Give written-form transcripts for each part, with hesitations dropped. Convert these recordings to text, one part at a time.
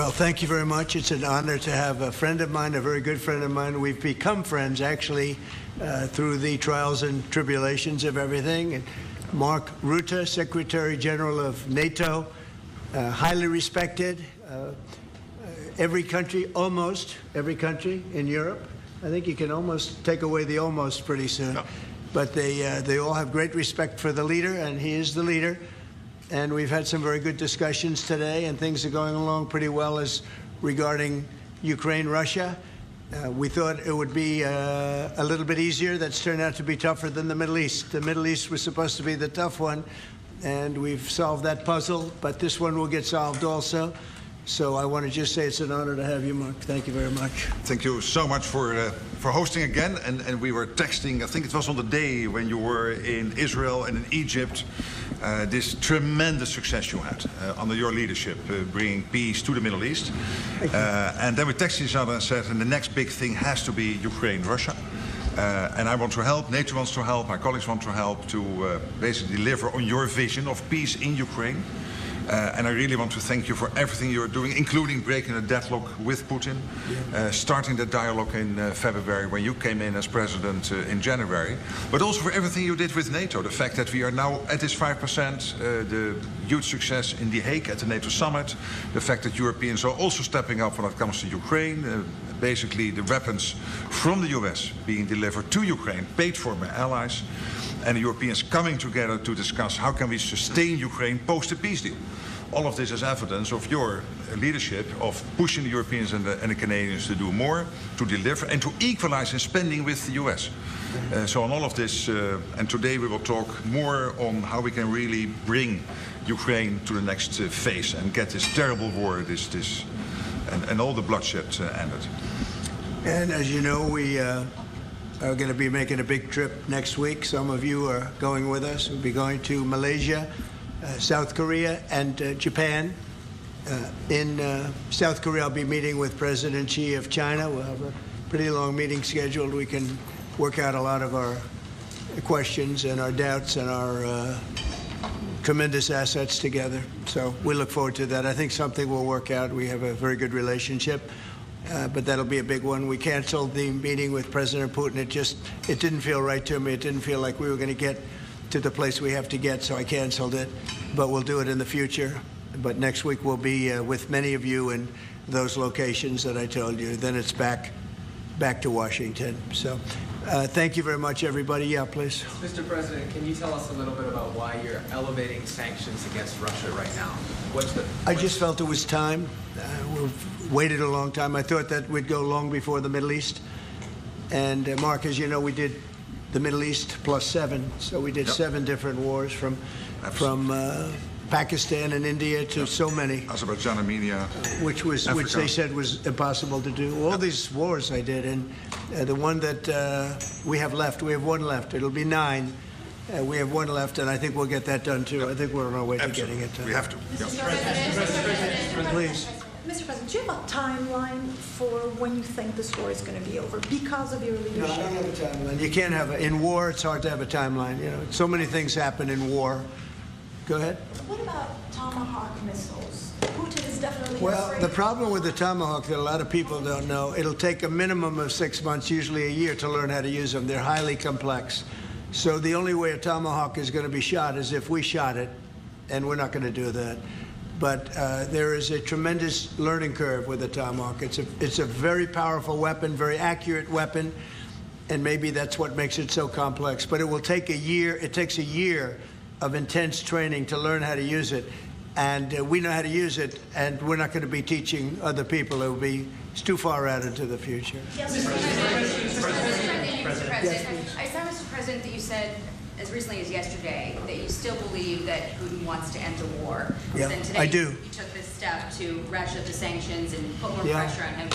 Well, thank you very much. It's an honor to have a friend of mine, a very good friend of mine. We've become friends, actually, through the trials and tribulations of everything. And Mark Rutte, Secretary General of NATO, highly respected. Every country, almost every country in Europe. I think you can almost take away the almost pretty soon. No. But they all have great respect for the leader, and he is the leader. And we've had some very good discussions today, and things are going along pretty well as regarding Ukraine, Russia. We thought it would be a little bit easier. That's turned out to be tougher than the Middle East. The Middle East was supposed to be the tough one, and we've solved that puzzle, but this one will get solved also. So I want to just say it's an honor to have you, Mark. Thank you very much. Thank you so much for hosting again. And we were texting, I think it was on the day when you were in Israel and in Egypt, this tremendous success you had under your leadership, bringing peace to the Middle East. And then we texted each other and said, and the next big thing has to be Ukraine, Russia. And I want to help, NATO wants to help, my colleagues want to help to basically deliver on your vision of peace in Ukraine. And I really want to thank you for everything you're doing, including breaking the deadlock with Putin, starting the dialogue in February when you came in as president in January, but also for everything you did with NATO. The fact that we are now at this 5%, the huge success in The Hague at the NATO summit, the fact that Europeans are also stepping up when it comes to Ukraine, basically the weapons from the US being delivered to Ukraine, paid for by allies, and the Europeans coming together to discuss how can we sustain Ukraine post the peace deal. All of this is evidence of your leadership of pushing the Europeans and the Canadians to do more, to deliver, and to equalize in spending with the US. So on all of this, and today we will talk more on how we can really bring Ukraine to the next phase and get this terrible war, and all the bloodshed ended. And as you know, we are going to be making a big trip next week. Some of you are going with us. We'll be going to Malaysia, South Korea, and Japan. In South Korea, I'll be meeting with President Xi of China. We'll have a pretty long meeting scheduled. We can work out a lot of our questions and our doubts and our tremendous assets together. So we look forward to that. I think something will work out. We have a very good relationship. But that'll be a big one. We canceled the meeting with President Putin. It didn't feel right to me. It didn't feel like we were going to get to the place we have to get, so I canceled it. But we'll do it in the future. But next week we'll be with many of you in those locations that I told you. Then it's back to Washington. So thank you very much, everybody. Yeah, please. Mr. President, can you tell us a little bit about why you're elevating sanctions against Russia right now? I just felt it was time. We've waited a long time. I thought that we'd go long before the Middle East. And Mark, as you know, we did the Middle East plus 7. So we did 7 different wars from Pakistan and India to so many. Azerbaijan, Armenia, which they said was impossible to do. All these wars I did, and the one that we have left, we have 1 left. It'll be 9. We have 1 left, and I think we'll get that done too. I think we're on our way to getting it done. We have to. Mr. President, please. Mr. President, do you have a timeline for when you think this war is going to be over because of your leadership? No, I don't have a timeline. You can't have in war. It's hard to have a timeline. You know, so many things happen in war. Go ahead. What about Tomahawk missiles? Putin is definitely Well, afraid. the problem with the Tomahawk that a lot of people don't know, it'll take a minimum of 6 months, usually a year, to learn how to use them. They're highly complex. So the only way a Tomahawk is going to be shot is if we shot it, and we're not going to do that. But there is a tremendous learning curve with the Tomahawk. It's a very powerful weapon, very accurate weapon, and maybe that's what makes it so complex. But it will take a year. It takes a year of intense training to learn how to use it. And we know how to use it, and we're not going to be teaching other people. It's too far out into the future. Yes, Mr. President, I saw, Mr. President, that you said as recently as yesterday that you still believe that Putin wants to end the war. Yeah, then today I do. You took this step to ratchet the sanctions and put more pressure on him.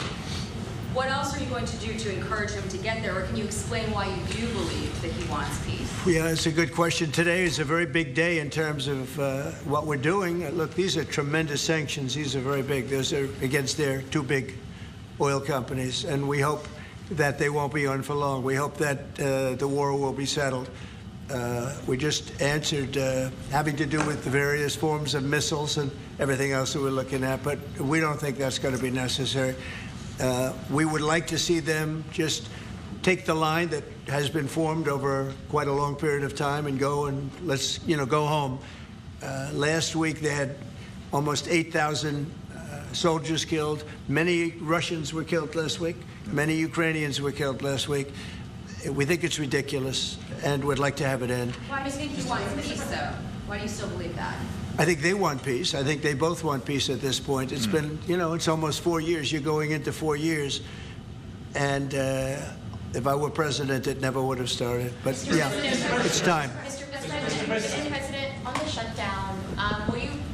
What else are you going to do to encourage him to get there, or can you explain why you do believe that he wants peace? Yeah, it's a good question. Today is a very big day in terms of what we're doing. Look, these are tremendous sanctions. These are very big. Those are against their 2 big oil companies, and we hope that they won't be on for long. We hope that the war will be settled. We just answered having to do with the various forms of missiles and everything else that we're looking at, but we don't think that's going to be necessary. We would like to see them just take the line that has been formed over quite a long period of time and go and let's, go home. Last week they had almost 8,000 soldiers killed. Many Russians were killed last week. Many Ukrainians were killed last week. We think it's ridiculous and would like to have it end. Why do you think he wants peace, though? Why do you still believe that? I think they want peace. I think they both want peace at this point. It's been, it's almost 4 years. You're going into 4 years. And if I were president, it never would have started. But yeah, it's time. Mr. President, on the shutdown,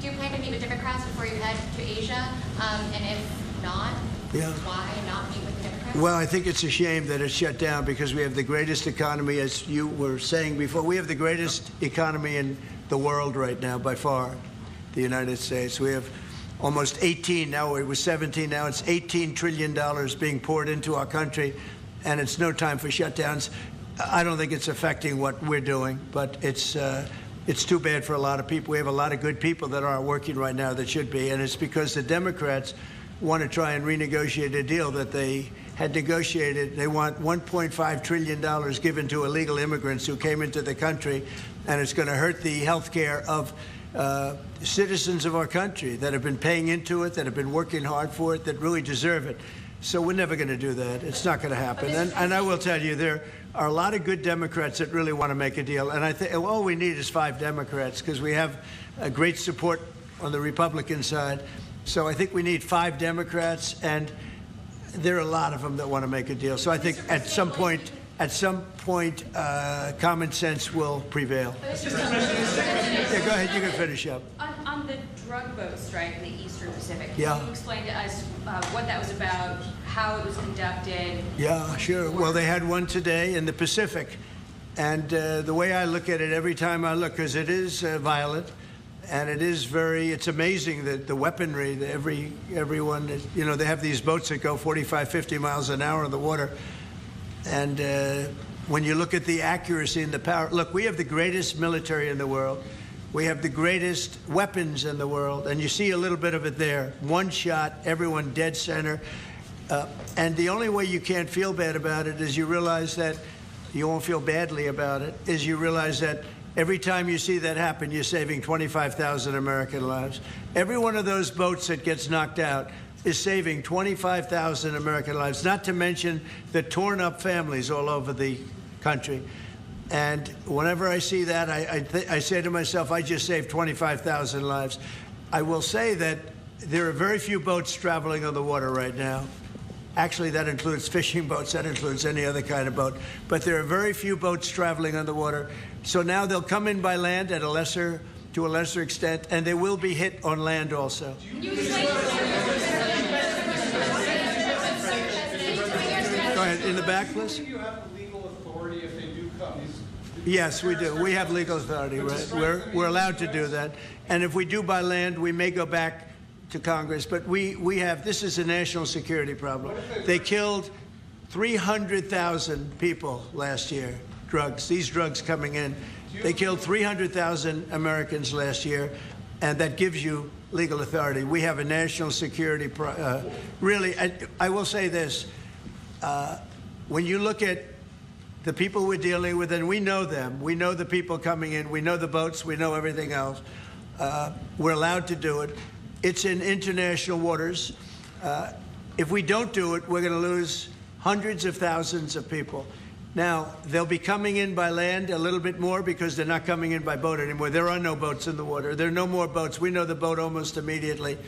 do you plan to meet with Democrats before you head to Asia? And if not, why not meet with the Democrats? Well, I think it's a shame that it's shut down because we have the greatest economy, as you were saying before. We have the greatest economy in the world right now, by far, the United States. We have almost 18, now it was 17, now it's $18 trillion being poured into our country, and it's no time for shutdowns. I don't think it's affecting what we're doing, but it's too bad for a lot of people. We have a lot of good people that aren't working right now that should be, and it's because the Democrats want to try and renegotiate a deal that they had negotiated. They want $1.5 trillion given to illegal immigrants who came into the country, and it's going to hurt the health care of citizens of our country that have been paying into it, that have been working hard for it, that really deserve it. So we're never going to do that. It's not going to happen. And I will tell you, there are a lot of good Democrats that really want to make a deal. And I think all we need is 5 Democrats because we have a great support on the Republican side. So I think we need 5 Democrats, and there are a lot of them that want to make a deal. So I think at some point, common sense will prevail. Yeah, go ahead. You can finish up. On the drug boat strike in the Eastern Pacific, Yeah. can you explain to us what that was about, how it was conducted? Yeah, sure. Well, they had one today in the Pacific. And the way I look at it every time I look, because it is violent, and it's amazing that the weaponry, that everyone, they have these boats that go 45, 50 miles an hour in the water. And when you look at the accuracy and the power, look, we have the greatest military in the world. We have the greatest weapons in the world. And you see a little bit of it there. One shot, everyone dead center. And the only way you can't feel bad about it is you realize that you won't feel badly about it, is you realize that every time you see that happen, you're saving 25,000 American lives. Every one of those boats that gets knocked out is saving 25,000 American lives, not to mention the torn up families all over the country. And whenever I see that, I say to myself, I just saved 25,000 lives. I will say that there are very few boats traveling on the water right now. Actually, that includes fishing boats, that includes any other kind of boat. But there are very few boats traveling on the water. So now they'll come in by land to a lesser extent, and they will be hit on land also. Can you explain? Go ahead, in the back, please. Do you have the legal authority if they do come? Yes, we do. We have legal authority, right? We're allowed to do that. And if we do by land, we may go back to Congress. But we have, this is a national security problem. They killed 300,000 people last year, these drugs coming in. They killed 300,000 Americans last year, and that gives you legal authority. We have a national security, really, I will say this. When you look at the people we're dealing with, and we know them, we know the people coming in, we know the boats, we know everything else. We're allowed to do it. It's in international waters. If we don't do it, we're going to lose hundreds of thousands of people. Now, they'll be coming in by land a little bit more because they're not coming in by boat anymore. There are no boats in the water. There are no more boats. We know the boat almost immediately.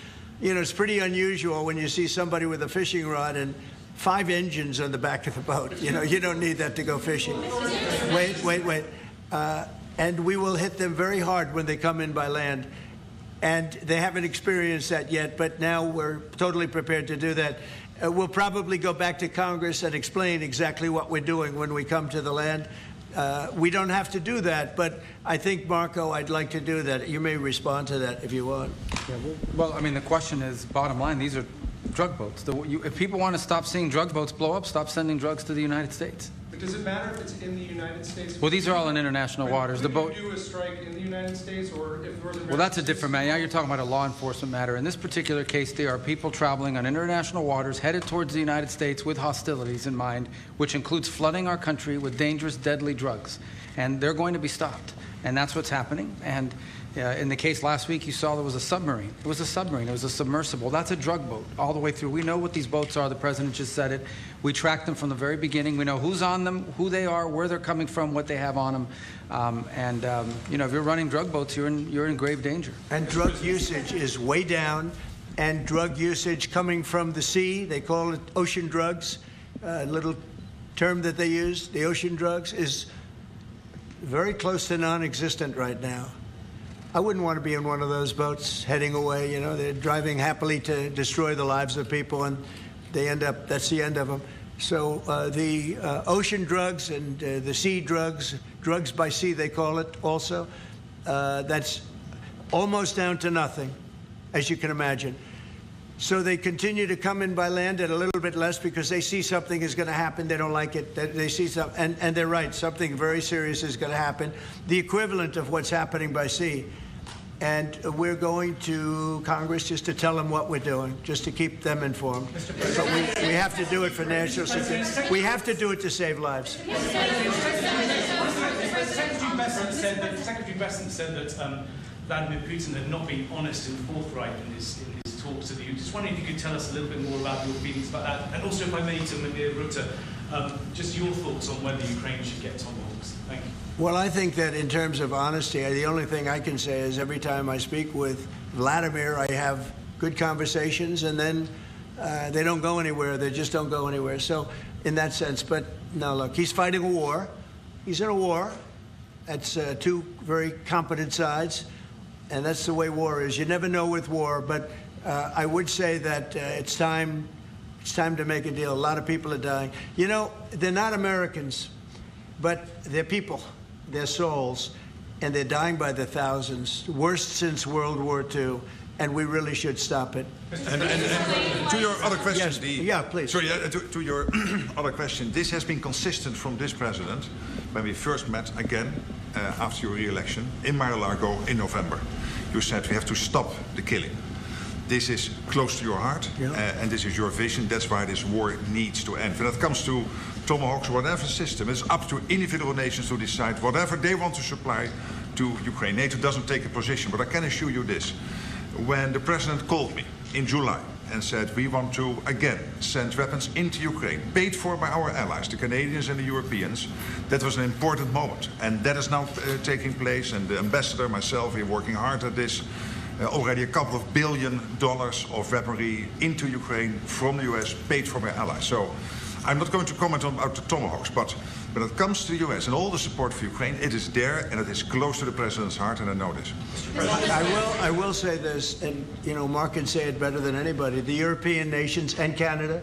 It's pretty unusual when you see somebody with a fishing rod and 5 engines on the back of the boat. You don't need that to go fishing. Wait. And we will hit them very hard when they come in by land. And they haven't experienced that yet, but now we're totally prepared to do that. We'll probably go back to Congress and explain exactly what we're doing when we come to the land. We don't have to do that, but I think, Marco, I'd like to do that. You may respond to that if you want. Yeah, well, I mean, the question is, bottom line, these are drug boats. If people want to stop seeing drug boats blow up, stop sending drugs to the United States. But does it matter if it's in the United States? Well, these are all in international waters. The boat. Could you do a strike in the United States or if Northern Well, that's a different matter. Now you're talking about a law enforcement matter. In this particular case, there are people traveling on international waters headed towards the United States with hostilities in mind, which includes flooding our country with dangerous, deadly drugs. And they're going to be stopped. And that's what's happening. And in the case last week, you saw there was a submarine. It was a submarine. It was a submersible. That's a drug boat all the way through. We know what these boats are. The president just said it. We track them from the very beginning. We know who's on them, who they are, where they're coming from, what they have on them. You know, if you're running drug boats, you're in grave danger. And drug usage is way down. And drug usage coming from the sea, they call it ocean drugs, a little term that they use, the ocean drugs, is very close to non-existent right now. I wouldn't want to be in one of those boats heading away. You know, they're driving happily to destroy the lives of people, and they end up, that's the end of them. So the ocean drugs and the sea drugs, drugs by sea they call it also, that's almost down to nothing, as you can imagine. So they continue to come in by land at a little bit less because they see something is going to happen. They don't like it. They see something, and they're right. Something very serious is going to happen. The equivalent of what's happening by sea. And we're going to Congress just to tell them what we're doing, just to keep them informed. But we have to do it for national security. We have to do it to save lives. Secretary Bessent said that Vladimir Putin had not been honest and forthright in his talks with you. Just wondering if you could tell us a little bit more about your feelings about that, and also, if I may, to Rutte, just your thoughts on whether Ukraine should get tomahawks. Thank you. Well, I think that in terms of honesty, the only thing I can say is every time I speak with Vladimir, I have good conversations, and then they don't go anywhere. They just don't go anywhere. So in that sense, but no, look, he's fighting a war. He's in a war. That's two very competent sides, and that's the way war is. You never know with war, but I would say that it's time to make a deal. A lot of people are dying. You know, they're not Americans, but they're people. They're souls, and they're dying by the thousands, worst since World War II, and we really should stop it. And to your other question, yes. Yeah, please. Sorry, to your other question, this has been consistent from this president when we first met again after your re-election in Mar-a-Lago in November. You said we have to stop the killing. This is close to your heart, and this is your vision. That's why this war needs to end. When it comes to tomahawks or whatever system, it's up to individual nations to decide whatever they want to supply to Ukraine. NATO doesn't take a position, but I can assure you this. When the president called me in July and said we want to again send weapons into Ukraine, paid for by our allies, the Canadians and the Europeans, that was an important moment. And that is now taking place, and the ambassador, myself, we're working hard at this. Already a couple of $1 billion of weaponry into Ukraine from the US, paid for by allies. So I'm not going to comment on about the tomahawks, but when it comes to the US and all the support for Ukraine, it is there and it is close to the president's heart, and I know this. I will say this, and you know, Mark can say it better than anybody. The European nations and Canada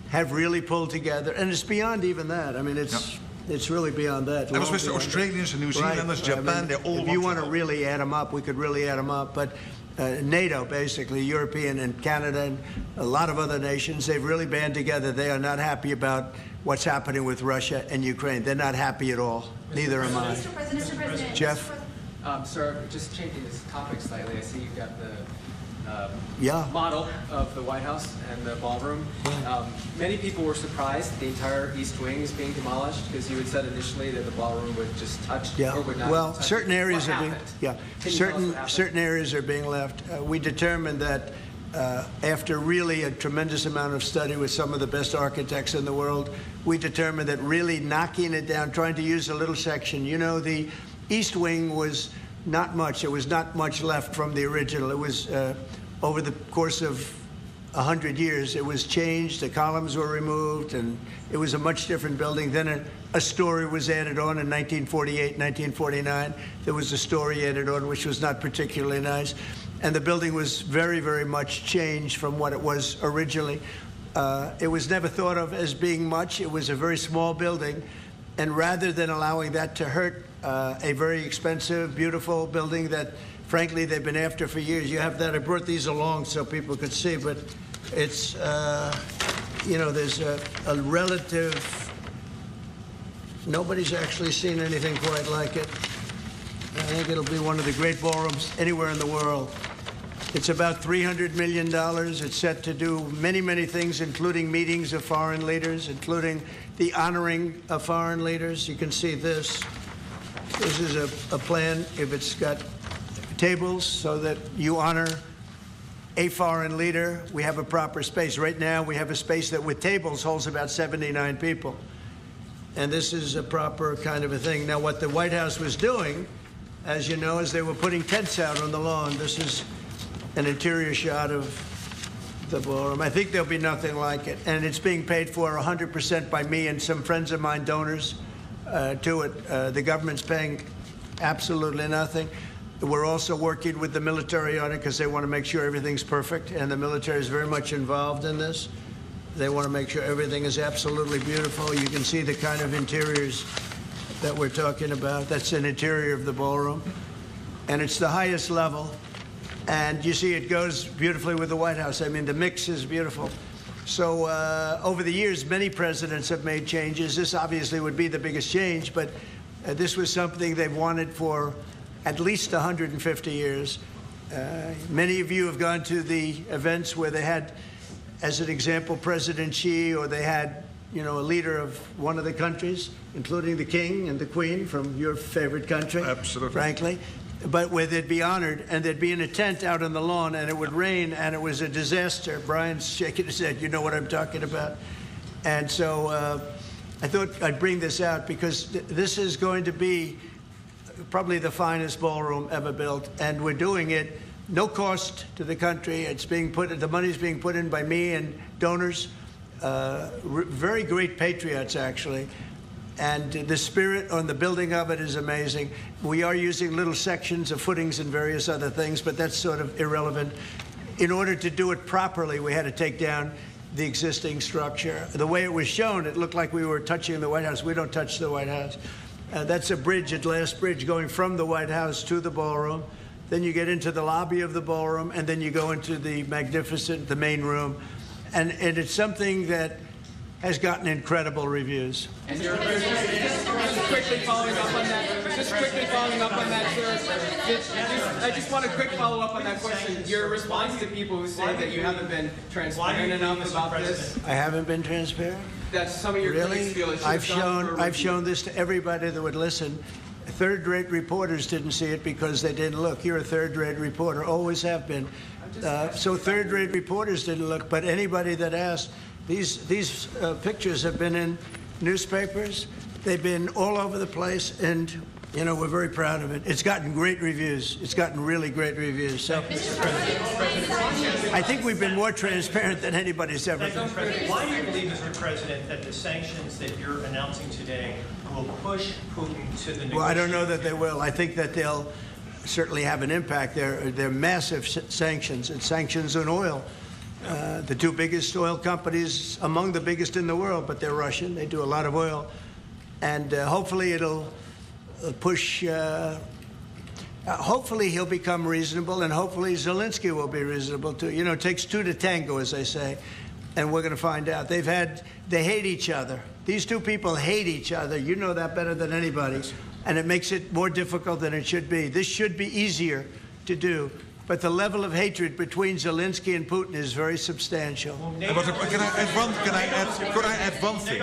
have really pulled together, and it's beyond even that. I mean, it's really beyond that. I was with the Australians and New Zealanders, Japan, they all. If you want to really add them up, we could really add them up. But NATO, basically, European and Canada and a lot of other nations, they've really band together. They are not happy about what's happening with Russia and Ukraine. They're not happy at all. Neither am I. Mr. President. Jeff? Sir, just changing this topic slightly, I see you've got the model of the White House and the ballroom. Many people were surprised that the entire East Wing is being demolished because you had said initially that the ballroom would just touch or would not. Well, touch certain areas what are being happened? certain areas are being left. We determined that after really a tremendous amount of study with some of the best architects in the world, we determined that really knocking it down, trying to use a little section. You know, the East Wing was not much. There was not much left from the original. It was over the course of 100 years, it was changed. The columns were removed, and it was a much different building. Then a story was added on in 1948, 1949. There was a story added on, which was not particularly nice. And the building was very, very much changed from what it was originally. It was never thought of as being much. It was a very small building. And rather than allowing that to hurt a very expensive, beautiful building that, frankly, they've been after for years. You have that. I brought these along so people could see, but it's, you know, there's a relative Nobody's actually seen anything quite like it. I think it'll be one of the great ballrooms anywhere in the world. It's about $300 million. It's set to do many, many things, including meetings of foreign leaders, including the honoring of foreign leaders. You can see this. This is a plan. If it's got tables so that you honor a foreign leader, we have a proper space. Right now, we have a space that with tables holds about 79 people. And this is a proper kind of a thing. Now, what the White House was doing, as you know, is they were putting tents out on the lawn. This is an interior shot of the ballroom. I think there'll be nothing like it. And it's being paid for 100% by me and some friends of mine, donors to it. The government's paying absolutely nothing. We're also working with the military on it because they want to make sure everything's perfect. And the military is very much involved in this. They want to make sure everything is absolutely beautiful. You can see the kind of interiors that we're talking about. That's an interior of the ballroom. And it's the highest level. And you see it goes beautifully with the White House. I mean, the mix is beautiful. So over the years, many presidents have made changes. This obviously would be the biggest change, but this was something they've wanted for at least 150 years. Many of you have gone to the events where they had, as an example, President Xi, or they had, you know, a leader of one of the countries, including the king and the queen from your favorite country. Absolutely. Frankly. But where they'd be honored, and they'd be in a tent out on the lawn, and it would rain, and it was a disaster. Brian's shaking his head. You know what I'm talking about. And so I thought I'd bring this out because this is going to be probably the finest ballroom ever built, and we're doing it no cost to the country. It's being put, the money's being put in by me and donors, very great patriots, actually. And the spirit on the building of it is amazing. We are using little sections of footings and various other things, but that's sort of irrelevant. In order to do it properly, we had to take down the existing structure. The way it was shown, it looked like we were touching the White House. We don't touch the White House. That's a bridge, a glass bridge, going from the White House to the ballroom. Then you get into the lobby of the ballroom, and then you go into the magnificent, the main room. And it's something that has gotten incredible reviews. And just quickly following up on that, sir. I just want a quick follow-up on that question. Your response to people who say that you haven't been transparent enough about this. I haven't been transparent? That's some of your critics feel it should have gone for a I've shown this to everybody that would listen. Third-rate reporters didn't see it because they didn't look. You're a third-rate reporter, always have been. So third-rate reporters didn't look, but anybody that asked, these pictures have been in newspapers. They've been all over the place, and you know, we're very proud of it. It's gotten great reviews. It's gotten really great reviews. So I think we've been more transparent than anybody's ever been. Why do you believe, Mr. President, that the sanctions that you're announcing today will push Putin to the negotiation? Well, I don't know that they will. I think that they'll certainly have an impact. They're massive sanctions. It's sanctions on oil. The two biggest oil companies, among the biggest in the world, but they're Russian. They do a lot of oil. And hopefully it'll push, hopefully he'll become reasonable, and hopefully Zelensky will be reasonable too. You know, it takes two to tango, as they say, and we're going to find out. They hate each other. These two people hate each other. You know that better than anybody. And it makes it more difficult than it should be. This should be easier to do. But the level of hatred between Zelensky and Putin is very substantial. Could I add one thing?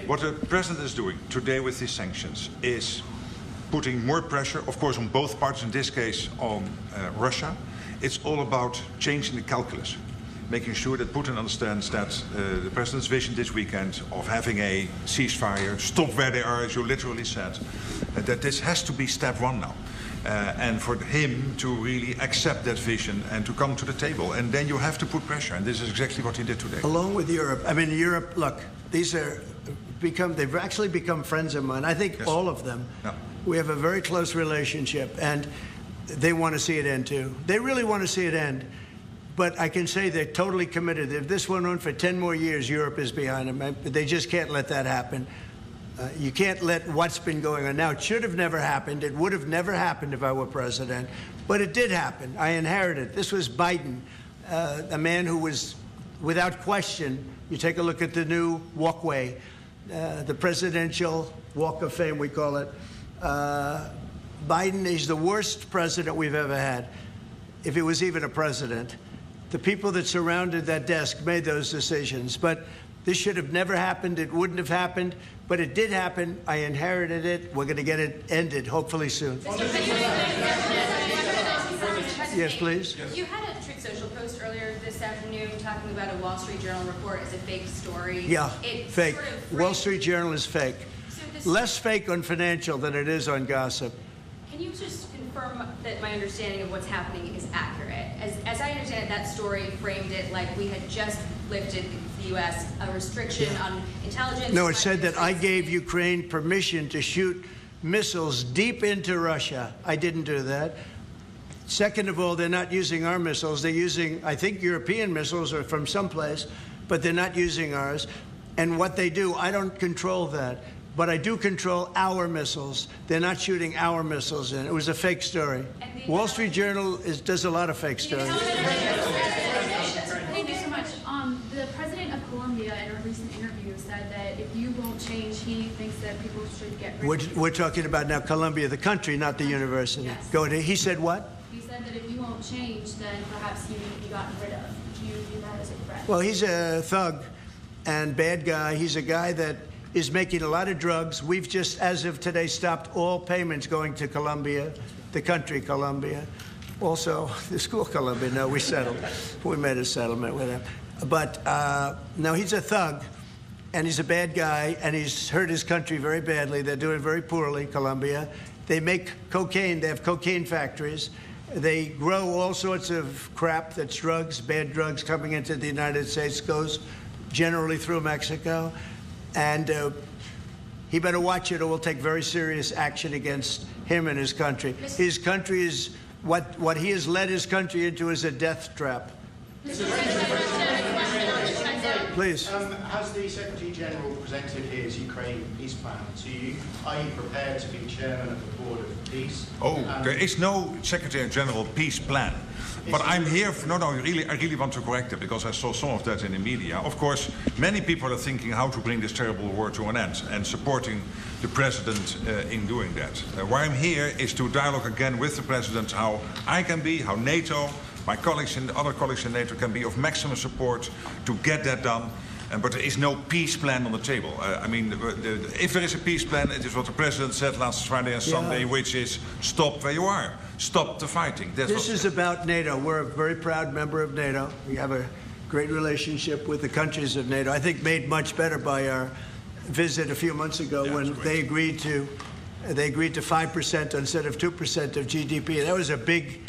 What the president is doing today with these sanctions is putting more pressure, of course, on both parties, in this case on Russia. It's all about changing the calculus, making sure that Putin understands that the president's vision this weekend of having a ceasefire, stop where they are, as you literally said, that this has to be step one now. And for him to really accept that vision and to come to the table. And then you have to put pressure, and this is exactly what he did today. Along with Europe. I mean, Europe, look, they've actually become friends of mine. I think yes. All of them. Yeah. We have a very close relationship, and they want to see it end too. They really want to see it end. But I can say they're totally committed. If this went on for 10 more years, Europe is behind them. They just can't let that happen. You can't let what's been going on. Now, it should have never happened. It would have never happened if I were president. But it did happen. I inherited. This was Biden, a man who was without question, you take a look at the new walkway, the presidential walk of fame, we call it. Biden is the worst president we've ever had, if he was even a president. The people that surrounded that desk made those decisions. But this should have never happened. It wouldn't have happened. But it did happen. I inherited it. We're going to get it ended, hopefully soon. Yes, please. You had a Truth Social post earlier this afternoon talking about a Wall Street Journal report as a fake story. Yeah, It fake. sort of Wall Street Journal is fake. So this- Less fake on financial than it is on gossip. Can you just confirm that my understanding of what's happening is accurate? As I understand it, that story framed it like we had just lifted the U.S. a restriction on intelligence. No, it said that I gave Ukraine permission to shoot missiles deep into Russia. I didn't do that. Second of all, they're not using our missiles. They're using, I think, European missiles or from someplace, but they're not using ours. And what they do, I don't control that. But I do control our missiles. They're not shooting our missiles in. It was a fake story. Wall Street Journal does a lot of fake stories. Thank you so much. The president of Colombia, in a recent interview, said that if you won't change, he thinks that people should get rid of you. We're talking about now Colombia, the country, not the university. Yes. Go ahead. He said what? He said that if you won't change, then perhaps you need to be gotten rid of. Do you view that as a threat? Well, he's a thug and bad guy. He's a guy that is making a lot of drugs. We've just, as of today, stopped all payments going to Colombia, the country Colombia. Also, the school Colombia. No, we settled. We made a settlement with him. But no, he's a thug, and he's a bad guy, and he's hurt his country very badly. They're doing very poorly, Colombia. They make cocaine. They have cocaine factories. They grow all sorts of crap that's drugs, bad drugs coming into the United States, goes generally through Mexico. And he better watch it or we'll take very serious action against him and his country. His country is, what he has led his country into is a death trap. Please. Has the Secretary General presented his Ukraine peace plan to you? Are you prepared to be chairman of the Board of Peace? Oh, there is no Secretary General peace plan. But I'm here, I really want to correct it because I saw some of that in the media. Of course, many people are thinking how to bring this terrible war to an end and supporting the president in doing that. Why I'm here is to dialogue again with the president how I can be, how NATO, my colleagues and other colleagues in NATO can be of maximum support to get that done. But there is no peace plan on the table. If there is a peace plan, it is what the president said last Friday and Sunday, which is stop where you are. Stop the fighting. This is about NATO. We're a very proud member of NATO. We have a great relationship with the countries of NATO. I think made much better by our visit a few months ago when they agreed to 5% instead of 2% of GDP. That was a big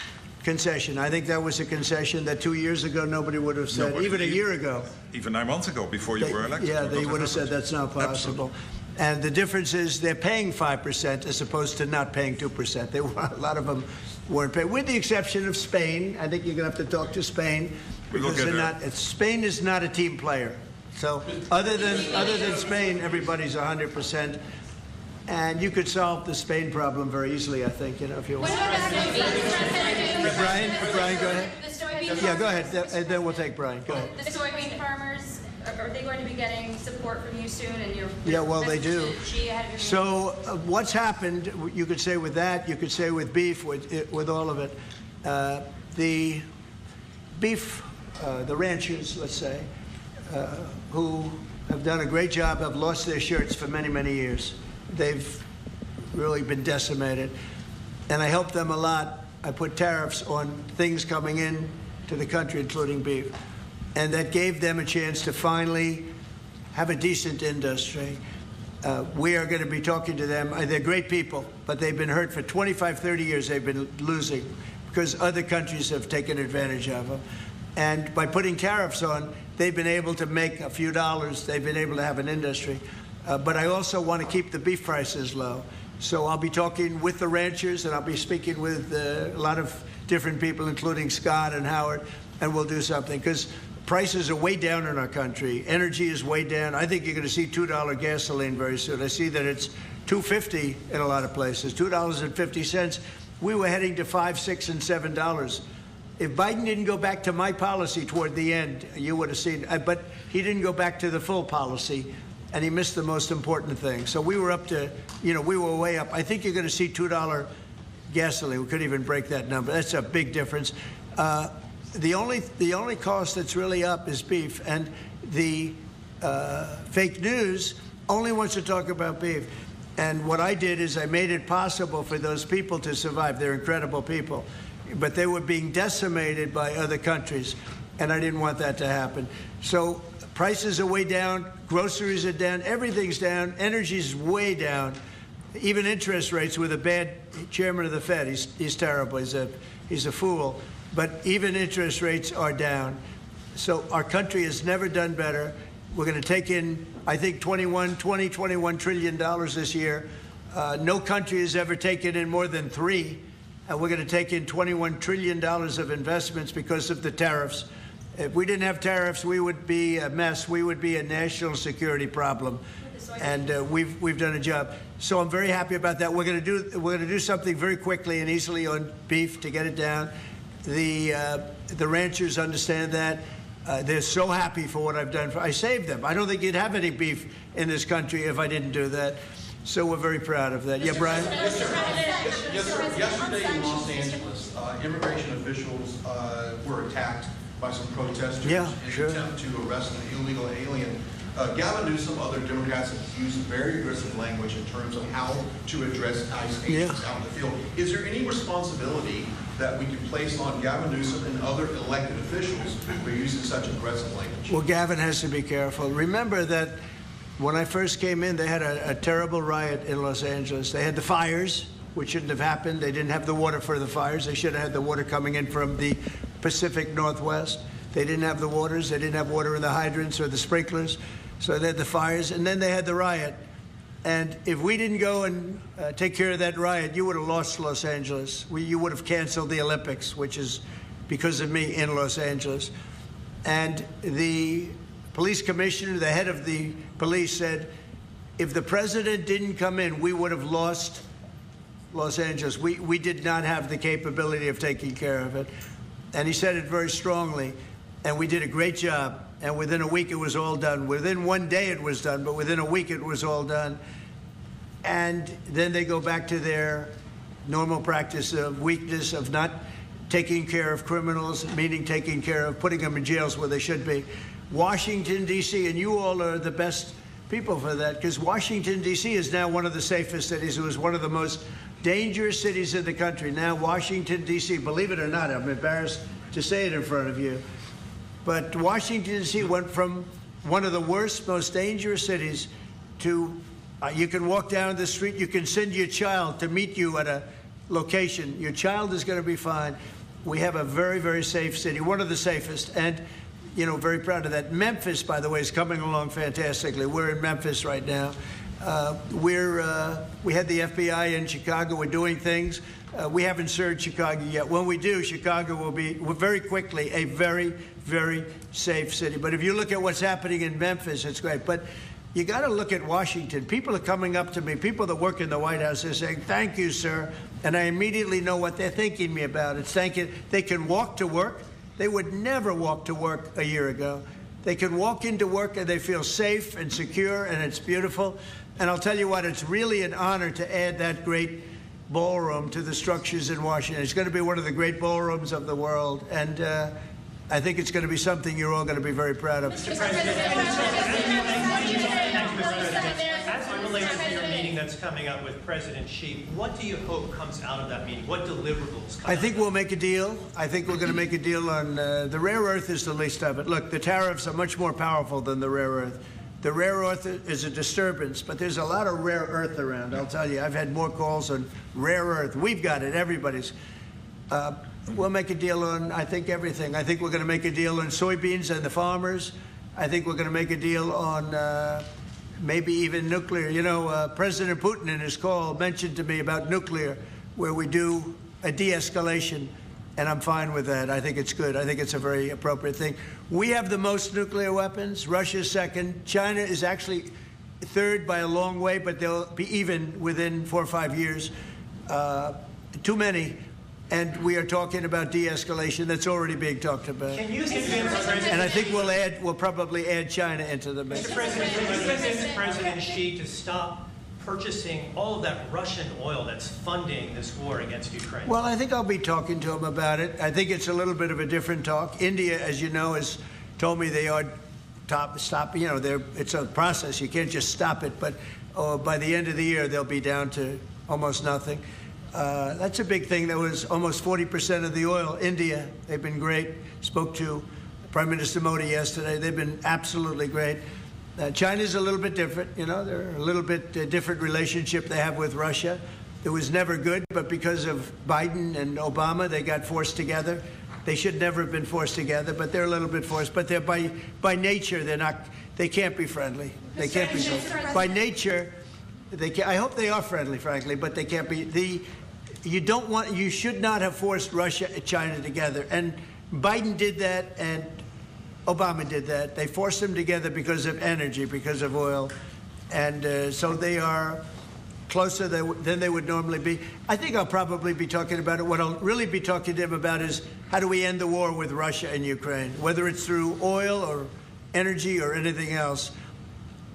concession. I think that was a concession that 2 years ago nobody would have said, even a year ago. Even 9 months ago, before you were elected. Yeah, they would have said that's not possible. Absolutely. And the difference is they're paying 5% as opposed to not paying 2%. A lot of them weren't paying, with the exception of Spain. I think you're going to have to talk to Spain because they're not. Spain is not a team player. So other than Spain, everybody's 100%. And you could solve the Spain problem very easily, I think, if you want. Brian, go ahead. The soybean Yeah, go ahead. And then we'll take Brian. Go ahead. The soybean farmers, are they going to be getting support from you soon? And Yeah, well, they do. So what's happened, you could say with that, you could say with beef, with all of it. The beef, the ranchers, let's say, who have done a great job, have lost their shirts for many, many years. They've really been decimated. And I helped them a lot. I put tariffs on things coming in to the country, including beef. And that gave them a chance to finally have a decent industry. We are going to be talking to them. They're great people, but they've been hurt for 25, 30 years. They've been losing because other countries have taken advantage of them. And by putting tariffs on, they've been able to make a few dollars. They've been able to have an industry. But I also want to keep the beef prices low. So I'll be talking with the ranchers, and I'll be speaking with a lot of different people, including Scott and Howard, and we'll do something. Because prices are way down in our country. Energy is way down. I think you're going to see $2 gasoline very soon. I see that it's $2.50 in a lot of places, $2.50. We were heading to $5, $6, and $7 If Biden didn't go back to my policy toward the end, you would have seen, but he didn't go back to the full policy, and he missed the most important thing. So we were up to, we were way up. I think you're going to see $2 gasoline. We couldn't even break that number. That's a big difference. The only cost that's really up is beef, and the fake news only wants to talk about beef. And what I did is I made it possible for those people to survive. They're incredible people. But they were being decimated by other countries, and I didn't want that to happen. So prices are way down, groceries are down, everything's down, energy's way down. Even interest rates with a bad chairman of the Fed. He's terrible. He's a fool. But even interest rates are down. So our country has never done better. We're going to take in, I think, $21 trillion this year. No country has ever taken in more than $3 trillion. And we're going to take in $21 trillion of investments because of the tariffs. If we didn't have tariffs, we would be a mess. We would be a national security problem. And we've done a job. So I'm very happy about that. We're going to do something very quickly and easily on beef to get it down. The ranchers understand that. They're so happy for what I've done. I saved them. I don't think you'd have any beef in this country if I didn't do that. So we're very proud of that. Yeah, Brian? Yes, sir. Yesterday in Los Angeles, immigration officials were attacked by some protesters in an attempt to arrest an illegal alien. Gavin Newsom, other Democrats have used very aggressive language in terms of how to address ICE agents out in the field. Is there any responsibility that we can place on Gavin Newsom and other elected officials for using such aggressive language? Well, Gavin has to be careful. Remember that when I first came in, they had a terrible riot in Los Angeles. They had the fires, which shouldn't have happened. They didn't have the water for the fires. They should have had the water coming in from the Pacific Northwest. They didn't have the waters. They didn't have water in the hydrants or the sprinklers. So they had the fires, and then they had the riot. And if we didn't go and take care of that riot, you would have lost Los Angeles. You would have canceled the Olympics, which is because of me in Los Angeles. And the police commissioner, the head of the police, said, if the president didn't come in, we would have lost Los Angeles. We did not have the capability of taking care of it. And he said it very strongly. And we did a great job. And within a week, it was all done. Within one day, it was done. But within a week, it was all done. And then they go back to their normal practice of weakness, of not taking care of criminals, meaning taking care of putting them in jails where they should be. Washington, D.C., and you all are the best people for that, because Washington, D.C. is now one of the safest cities. It was one of the most dangerous cities in the country. Now, Washington, D.C., believe it or not, I'm embarrassed to say it in front of you, but Washington, D.C. went from one of the worst, most dangerous cities to you can walk down the street, you can send your child to meet you at a location. Your child is going to be fine. We have a very, very safe city, one of the safest, and, very proud of that. Memphis, by the way, is coming along fantastically. We're in Memphis right now. We had the FBI in Chicago. We're doing things. We haven't served Chicago yet. When we do, Chicago will be very quickly a very, very safe city. But if you look at what's happening in Memphis, it's great. But you got to look at Washington. People are coming up to me, people that work in the White House, they're saying, thank you, sir. And I immediately know what they're thanking me about. It's thanking, they can walk to work. They would never walk to work a year ago. They can walk into work and they feel safe and secure, and it's beautiful. And I'll tell you what, it's really an honor to add that great ballroom to the structures in Washington. It's going to be one of the great ballrooms of the world. And I think it's going to be something you're all going to be very proud of. Mr. President, as it relates to your meeting that's coming up with President Xi, what do you hope comes out of that meeting? What deliverables come I think we'll make a deal. I think we're going to make a deal on the rare earth is the least of it. Look, the tariffs are much more powerful than the rare earth. The rare earth is a disturbance, but there's a lot of rare earth around. I'll tell you, I've had more calls on rare earth. We've got it. Everybody's. We'll make a deal on, I think, everything. I think we're going to make a deal on soybeans and the farmers. I think we're going to make a deal on maybe even nuclear. President Putin in his call mentioned to me about nuclear, where we do a de-escalation, and I'm fine with that. I think it's good. I think it's a very appropriate thing. We have the most nuclear weapons. Russia's second. China is actually third by a long way, but they'll be even within 4 or 5 years. Too many. And we are talking about de-escalation. That's already being talked about. Can you convince President And I think we'll probably add China into the mix. Mr. President, can you convince President Xi to stop purchasing all of that Russian oil that's funding this war against Ukraine? Well, I think I'll be talking to him about it. I think it's a little bit of a different talk. India, as you know, has told me they are stop. You know, it's a process. You can't just stop it. But by the end of the year, they'll be down to almost nothing. That's a big thing. That was almost 40% of the oil. India, they've been great. Spoke to Prime Minister Modi yesterday. They've been absolutely great. China's a little bit different. You know, they're a little bit different relationship they have with Russia. It was never good, but because of Biden and Obama, they got forced together. They should never have been forced together, but they're a little bit forced. But they're by nature, they're not. They can't be friendly. They can't be friendly. By nature. I hope they are friendly, frankly, but they can't be. You should not have forced Russia and China together. And Biden did that, and Obama did that. They forced them together because of energy, because of oil. And so they are closer than they would normally be. I think I'll probably be talking about it. What I'll really be talking to him about is how do we end the war with Russia and Ukraine, whether it's through oil or energy or anything else.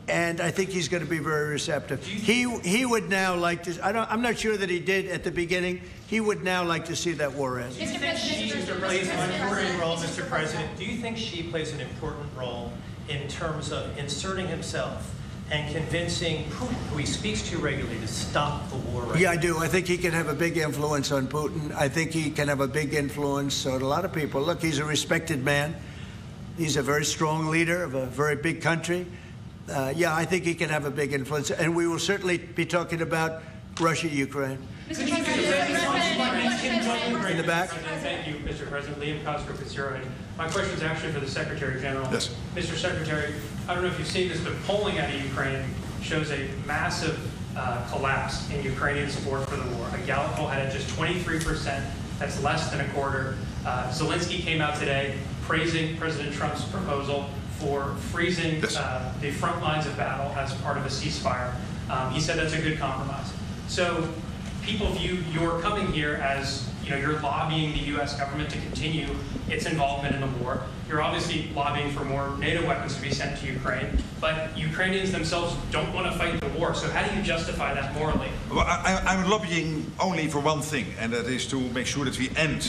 And I think he's going to be very receptive. He would now like to. I'm not sure that he did at the beginning. He would now like to see that war end. Do you think Xi plays an important role, Mr. President? Do you think Xi plays an important role in terms of inserting himself and convincing Putin, who he speaks to regularly, to stop the war? Yeah, I do. I think he can have a big influence on Putin. I think he can have a big influence on a lot of people. Look, he's a respected man. He's a very strong leader of a very big country. Yeah, I think he can have a big influence, and we will certainly be talking about Russia, Ukraine. In the back. Thank you, Mr. President. Liam Cosgrove is here. And my question is actually for the Secretary General. Yes. Mr. Secretary, I don't know if you've seen this, but polling out of Ukraine shows a massive collapse in Ukrainian support for the war. A Gallup poll had it just 23%. That's less than a quarter. Zelensky came out today praising President Trump's proposal for freezing the front lines of battle as part of a ceasefire. He said that's a good compromise. So people view your coming here as, you're lobbying the U.S. government to continue its involvement in the war. You're obviously lobbying for more NATO weapons to be sent to Ukraine, but Ukrainians themselves don't want to fight the war. So how do you justify that morally? Well, I'm lobbying only for one thing, and that is to make sure that we end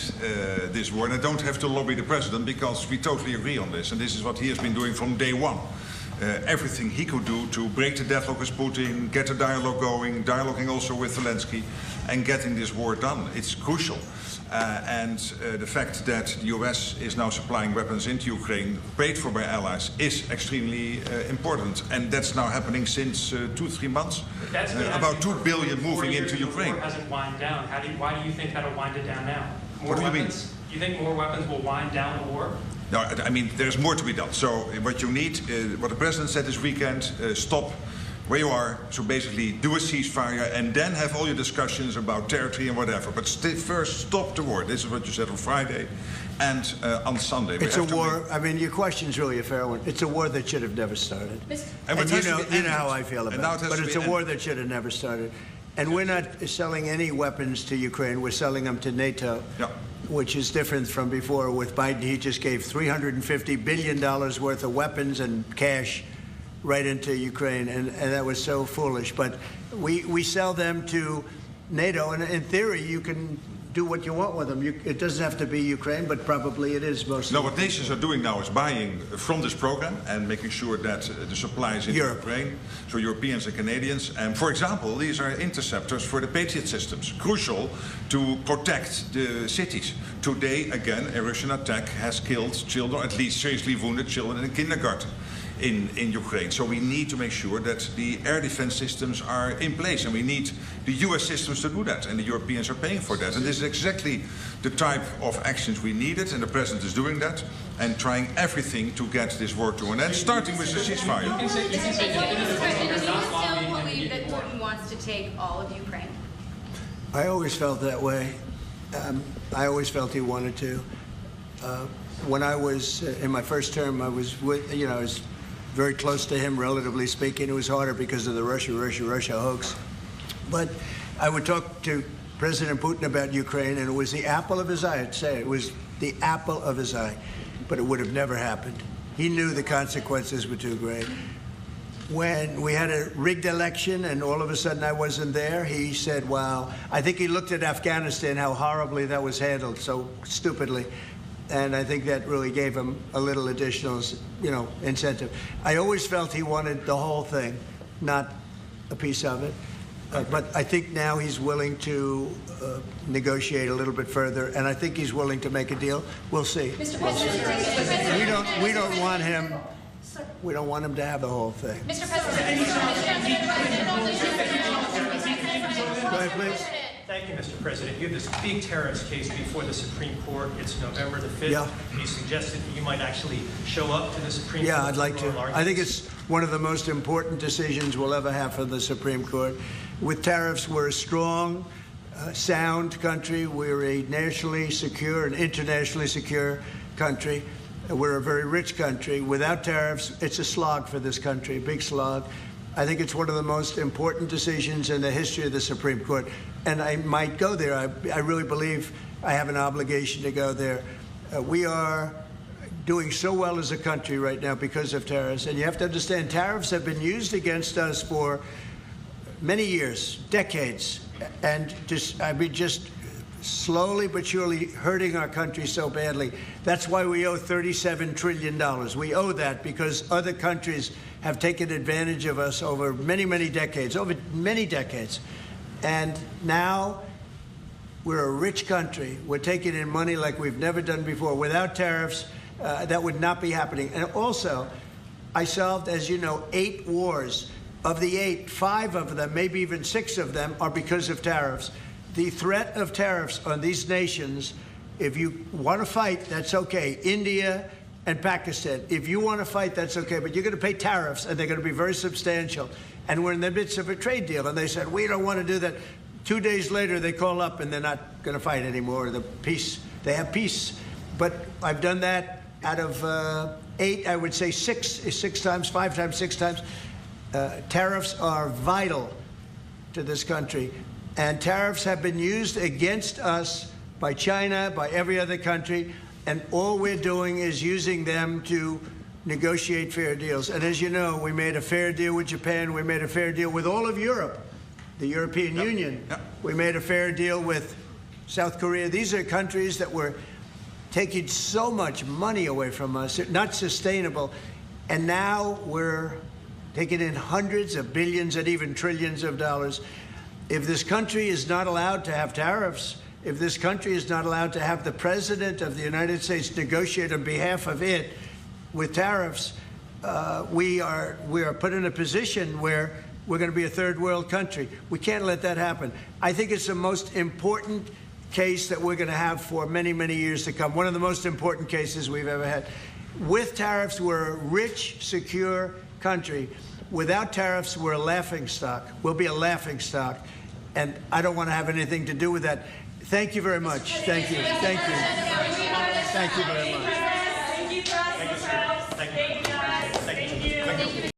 this war. And I don't have to lobby the president because we totally agree on this. And this is what he has been doing from day one. Everything he could do to break the deadlock with Putin, get a dialogue going, dialoguing also with Zelensky, and getting this war done. It's crucial. And the fact that the US is now supplying weapons into Ukraine, paid for by allies, is extremely important. And that's now happening since 2-3 months. About $2 billion moving into Ukraine. The war hasn't wound down. Why do you think that'll wind it down now? What do you mean? You think more weapons will wind down the war? No, I mean, there's more to be done. So what you need, what the president said this weekend, stop where you are, so basically do a ceasefire and then have all your discussions about territory and whatever. But first, stop the war. This is what you said on Friday and on Sunday. It's a war. I mean, your question's really a fair one. It's a war that should have never started. And you know how I feel about it. But it's a war that should have never started. And we're not selling any weapons to Ukraine. We're selling them to NATO. Yeah. Which is different from before with Biden. He just gave $350 billion worth of weapons and cash right into Ukraine, and that was so foolish. But we sell them to NATO, and in theory, you can do what you want with them. It doesn't have to be Ukraine, but probably it is mostly. No, what nations are doing now is buying from this program and making sure that the supply is in Ukraine, so Europeans and Canadians. And for example, these are interceptors for the Patriot systems, crucial to protect the cities. Today, again, a Russian attack has killed children, at least seriously wounded children in a kindergarten in Ukraine. So we need to make sure that the air defense systems are in place, and we need the US systems to do that, and the Europeans are paying for that. And this is exactly the type of actions we needed, and the president is doing that and trying everything to get this war to an end, starting with the ceasefire. Do you still believe that Putin wants to take all of Ukraine? I always felt that way. I always felt he wanted to. When I was in my first term, I was I was very close to him, relatively speaking. It was harder because of the Russia hoax. But I would talk to President Putin about Ukraine, and it was the apple of his eye. I'd say it was the apple of his eye, but it would have never happened. He knew the consequences were too great. When we had a rigged election and all of a sudden I wasn't there, he said, wow. I think he looked at Afghanistan, how horribly that was handled, so stupidly. And I think that really gave him a little additional, incentive. I always felt he wanted the whole thing, not a piece of it. But I think now he's willing to negotiate a little bit further, and I think he's willing to make a deal. We'll see. Mr. President, We don't want him. We don't want him to have the whole thing. Mr. President. Go ahead, please. Thank you, Mr. President. You have this big tariffs case before the Supreme Court. It's November the 5th. Yeah. You suggested that you might actually show up to the Supreme Court. Yeah, I'd like to. oral arguments. I think it's one of the most important decisions we'll ever have from the Supreme Court. With tariffs, we're a strong, sound country. We're a nationally secure and internationally secure country. We're a very rich country. Without tariffs, it's a slog for this country, a big slog. I think it's one of the most important decisions in the history of the Supreme Court. And I might go there. I really believe I have an obligation to go there. We are doing so well as a country right now because of tariffs. And you have to understand, tariffs have been used against us for many years, decades. And just slowly but surely hurting our country so badly. That's why we owe $37 trillion. We owe that because other countries have taken advantage of us over many, many decades, And now we're a rich country. We're taking in money like we've never done before. Without tariffs, that would not be happening. And also, I solved, as you know, 8 wars. Of the 8, 5 of them, maybe even 6 of them, are because of tariffs. The threat of tariffs on these nations, if you want to fight, that's okay. India and Pakistan, if you want to fight, that's okay. But you're going to pay tariffs, and they're going to be very substantial. And we're in the midst of a trade deal. And they said, we don't want to do that. 2 days later, they call up, and they're not going to fight anymore. They have peace. But I've done that out of 8, I would say 6 times, 5 times, 6 times. Tariffs are vital to this country. And tariffs have been used against us by China, by every other country, and all we're doing is using them to negotiate fair deals. And as you know, we made a fair deal with Japan. We made a fair deal with all of Europe, the European Union. We made a fair deal with South Korea. These are countries that were taking so much money away from us, not sustainable. And now we're taking in hundreds of billions and even trillions of dollars. If this country is not allowed to have tariffs, if this country is not allowed to have the President of the United States negotiate on behalf of it with tariffs, we are put in a position where we're going to be a third world country. We can't let that happen. I think it's the most important case that we're going to have for many, many years to come. One of the most important cases we've ever had. With tariffs, we're a rich, secure country. Without tariffs, we're a laughingstock. We'll be a laughingstock. And I don't want to have anything to do with that. Thank you very much. Thank you. Thank you. Thank you very much. Thank you.